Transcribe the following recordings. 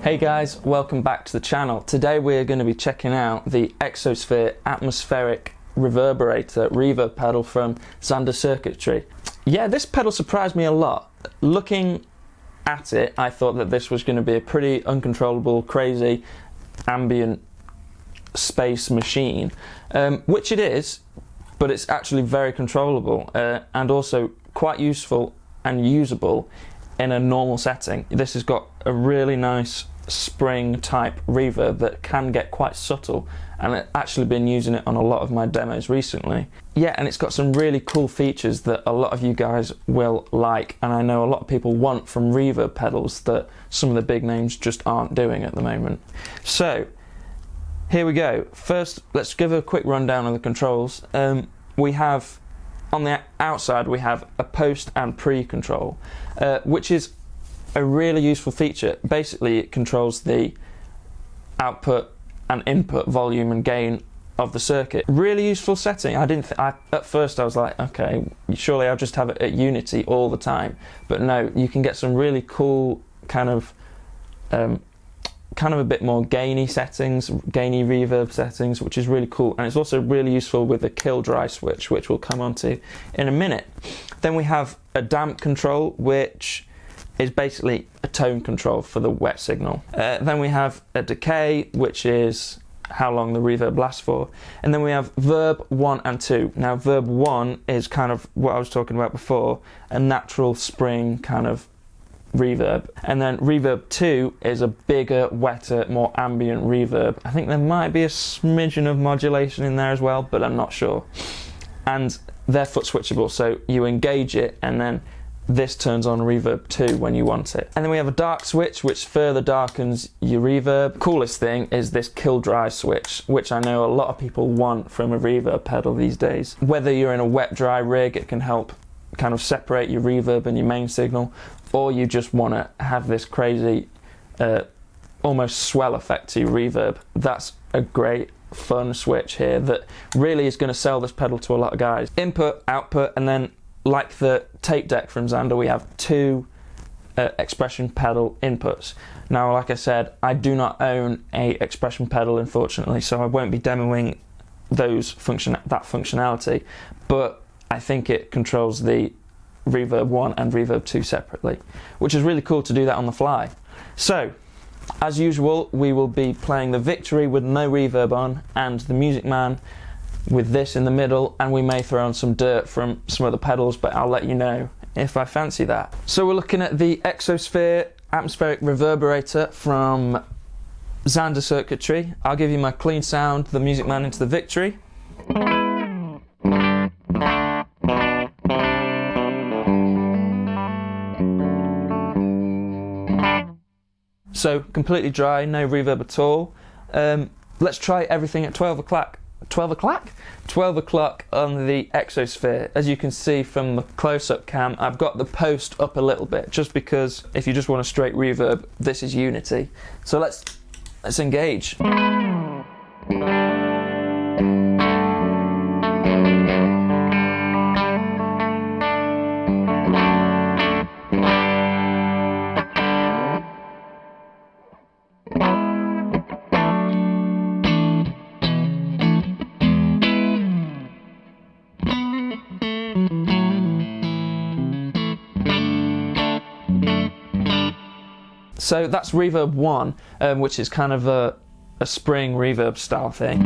Hey guys, welcome back to the channel. Today we're going to be checking out the Exosphere atmospheric reverberator reverb pedal from Zander Circuitry. Yeah, this pedal surprised me a lot. Looking at it, I thought that this was going to be a pretty uncontrollable, crazy, ambient space machine, which it is, but it's actually very controllable and also quite useful and usable in a normal setting. This has got a really nice spring type reverb that can get quite subtle, and I've actually been using it on a lot of my demos recently. Yeah, and it's got some really cool features that a lot of you guys will like, and I know a lot of people want from reverb pedals that some of the big names just aren't doing at the moment. So here we go. First, let's give a quick rundown of the controls. We have on the outside we have a post and pre control, which is a really useful feature. Basically it controls the output and input volume and gain of the circuit. Really useful setting. At first I was like, okay, surely I'll just have it at unity all the time, but no, you can get some really cool kind of a bit more gainy settings, gainy reverb settings, which is really cool, and it's also really useful with the kill dry switch, which we'll come on to in a minute. Then we have a damp control, which is basically a tone control for the wet signal. Then we have a decay, which is how long the reverb lasts for. And then we have verb 1 and 2. Now verb 1 is kind of what I was talking about before, a natural spring kind of reverb. And then reverb 2 is a bigger, wetter, more ambient reverb. I think there might be a smidgen of modulation in there as well, but I'm not sure. And they're foot switchable, so you engage it and then this turns on reverb 2 when you want it. And then we have a dark switch, which further darkens your reverb. Coolest thing is this kill dry switch, which I know a lot of people want from a reverb pedal these days. Whether you're in a wet dry rig, it can help kind of separate your reverb and your main signal, or you just want to have this crazy almost swell effect to your reverb. That's a great fun switch here that really is going to sell this pedal to a lot of guys. Input, output, and then like the tape deck from Zander, we have two expression pedal inputs. Now, like I said, I do not own a expression pedal, unfortunately, so I won't be demoing that functionality, but I think it controls the reverb 1 and reverb 2 separately, which is really cool to do that on the fly. So, as usual, we will be playing the Victory with no reverb on, and the Music Man with this in the middle, and we may throw on some dirt from some of the pedals, but I'll let you know if I fancy that. So we're looking at the Exosphere atmospheric reverberator from Zander Circuitry. I'll give you my clean sound, the Music Man into the Victory. So completely dry, no reverb at all. Let's try everything at 12 o'clock. 12 o'clock? 12 o'clock on the Exosphere. As you can see from the close-up cam, I've got the post up a little bit, just because if you just want a straight reverb, this is unity. So let's engage. So that's reverb 1, which is kind of a spring reverb style thing.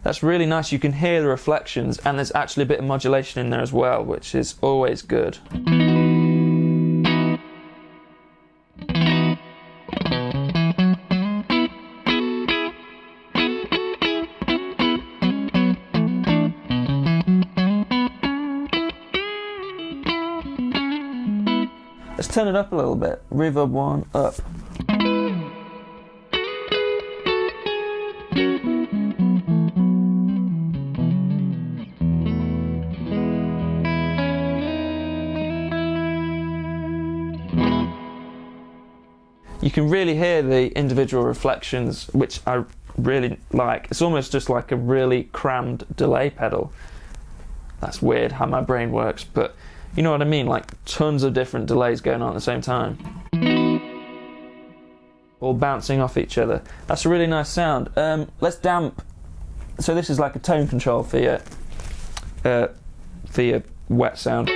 That's really nice. You can hear the reflections, and there's actually a bit of modulation in there as well, which is always good. Let's turn it up a little bit. Reverb 1 up. You can really hear the individual reflections, which I really like. It's almost just like a really crammed delay pedal. That's weird how my brain works, but you know what I mean? Like tons of different delays going on at the same time, all bouncing off each other. That's a really nice sound. Let's damp. So this is like a tone control for your wet sound.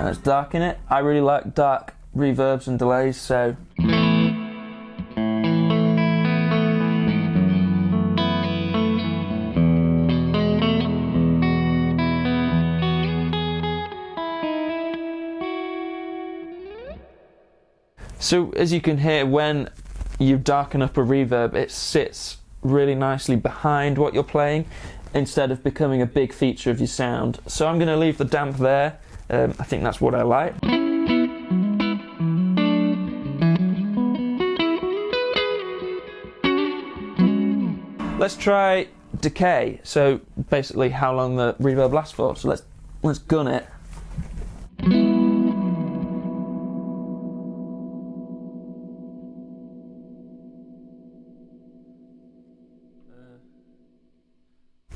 Let's darken it. I really like dark reverbs and delays, so as you can hear, when you darken up a reverb, it sits really nicely behind what you're playing instead of becoming a big feature of your sound. So I'm going to leave the damp there. I think that's what I like. Let's try decay. So basically how long the reverb lasts for. So let's gun it.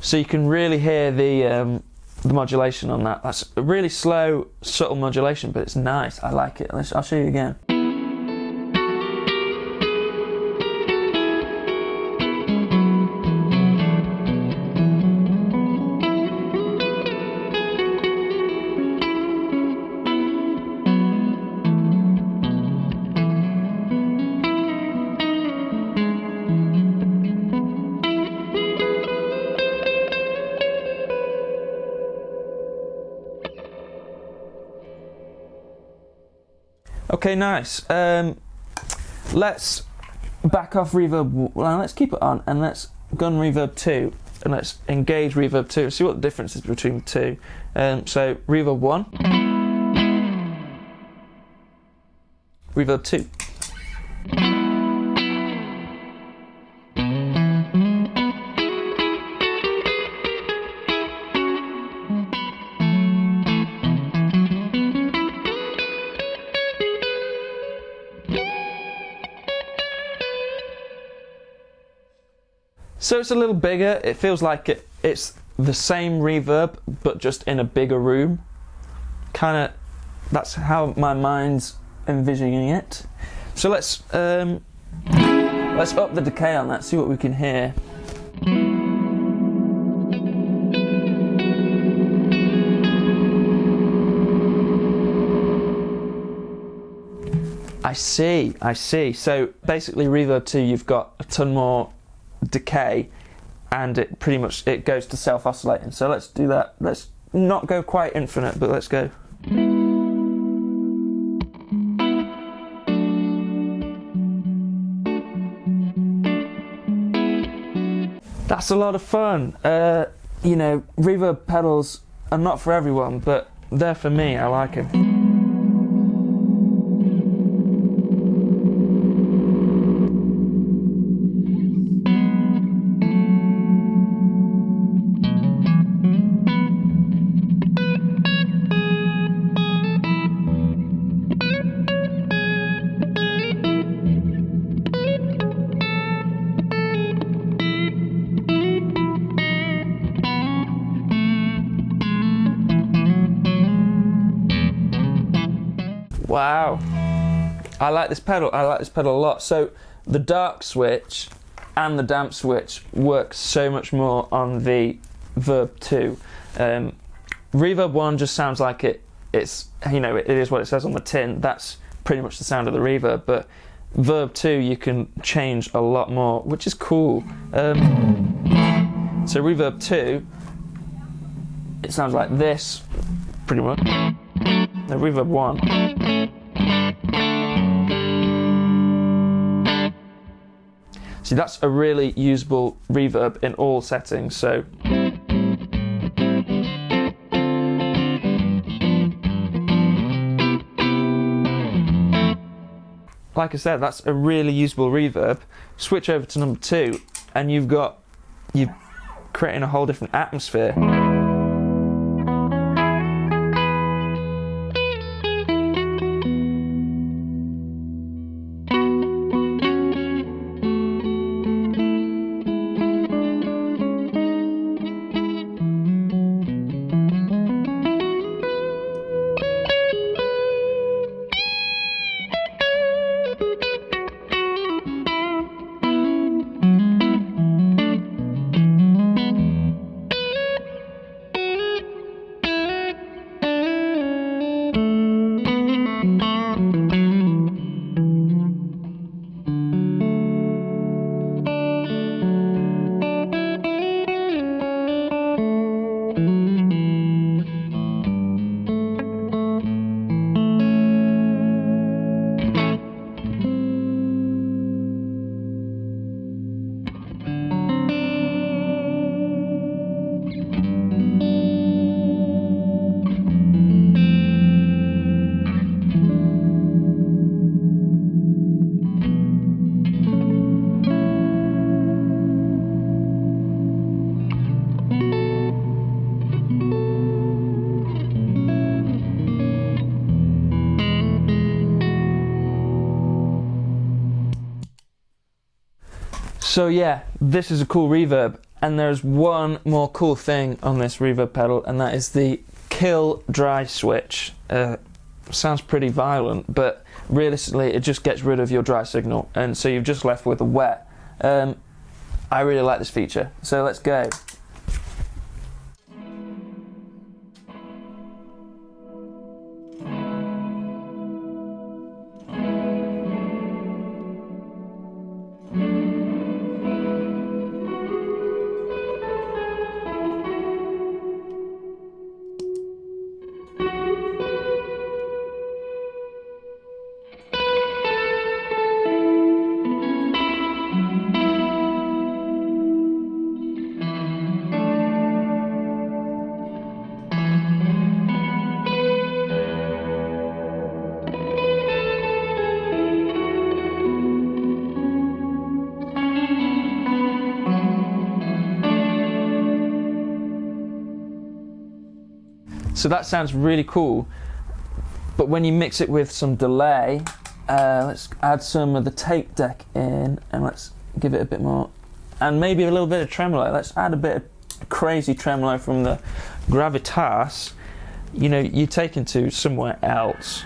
So you can really hear the modulation on that. That's a really slow, subtle modulation, but it's nice. I like it. I'll show you again. Okay, nice. Let's back off reverb. Well, let's keep it on and let's gun reverb 2 and let's engage reverb 2 and see what the difference is between the two. So reverb 1, reverb 2. So it's a little bigger. It feels like it's the same reverb, but just in a bigger room. Kinda, that's how my mind's envisioning it. So let's up the decay on that, see what we can hear. I see. So basically reverb 2, you've got a ton more decay and it pretty much goes to self-oscillating. So let's do that. Let's not go quite infinite, but let's go. That's a lot of fun. You know, reverb pedals are not for everyone, but they're for me. I like them. Wow, I like this pedal. I like this pedal a lot. So the dark switch and the damp switch works so much more on the Verb 2. Reverb 1 just sounds like it's, you know, it is what it says on the tin. That's pretty much the sound of the reverb, but Verb 2 you can change a lot more, which is cool. So Reverb 2, it sounds like this, pretty much. The Reverb 1. See, that's a really usable reverb in all settings, so. Like I said, that's a really usable reverb. Switch over to number 2 and you're creating a whole different atmosphere. So yeah, this is a cool reverb, and there's one more cool thing on this reverb pedal, and that is the kill dry switch. Sounds pretty violent, but realistically it just gets rid of your dry signal, and so you're just left with a wet. I really like this feature, so let's go. So that sounds really cool, but when you mix it with some delay, let's add some of the tape deck in, and let's give it a bit more, and maybe a little bit of tremolo. Let's add a bit of crazy tremolo from the Gravitas. You know, you take into somewhere else.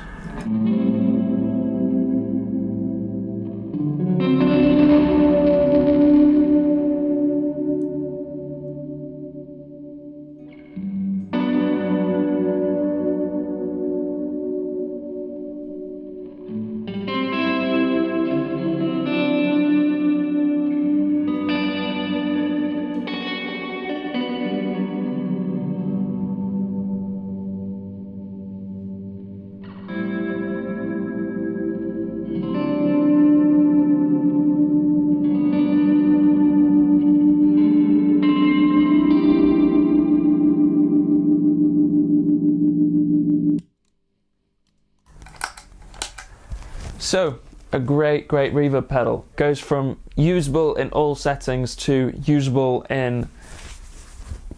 So, a great reverb pedal. Goes from usable in all settings to usable in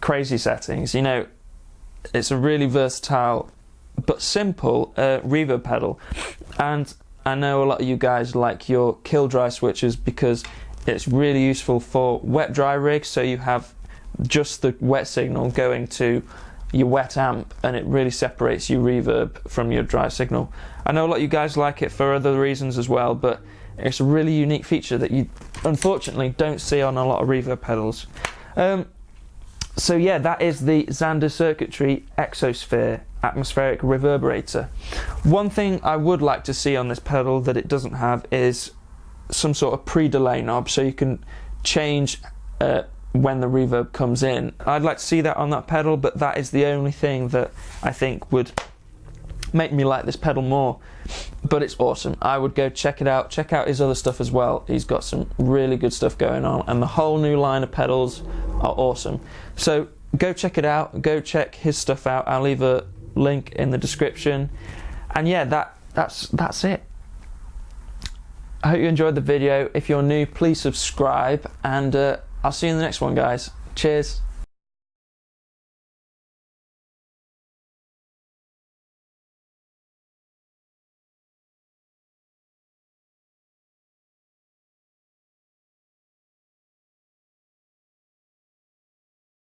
crazy settings. You know, it's a really versatile but simple reverb pedal. And I know a lot of you guys like your kill dry switches because it's really useful for wet dry rigs, so you have just the wet signal going to your wet amp, and it really separates your reverb from your dry signal. I know a lot of you guys like it for other reasons as well, but It's a really unique feature that you unfortunately don't see on a lot of reverb pedals. So yeah, that is the Zander Circuitry Exosphere atmospheric reverberator. One thing I would like to see on this pedal that it doesn't have is some sort of pre-delay knob, so you can change when the reverb comes in. I'd like to see that on that pedal, but that is the only thing that I think would make me like this pedal more. But it's awesome. I would go check it out. Check out his other stuff as well. He's got some really good stuff going on, and the whole new line of pedals are awesome. So go check it out. Go check his stuff out. I'll leave a link in the description. And yeah, that's it. I hope you enjoyed the video. If you're new, please subscribe, and I'll see you in the next one, guys. Cheers.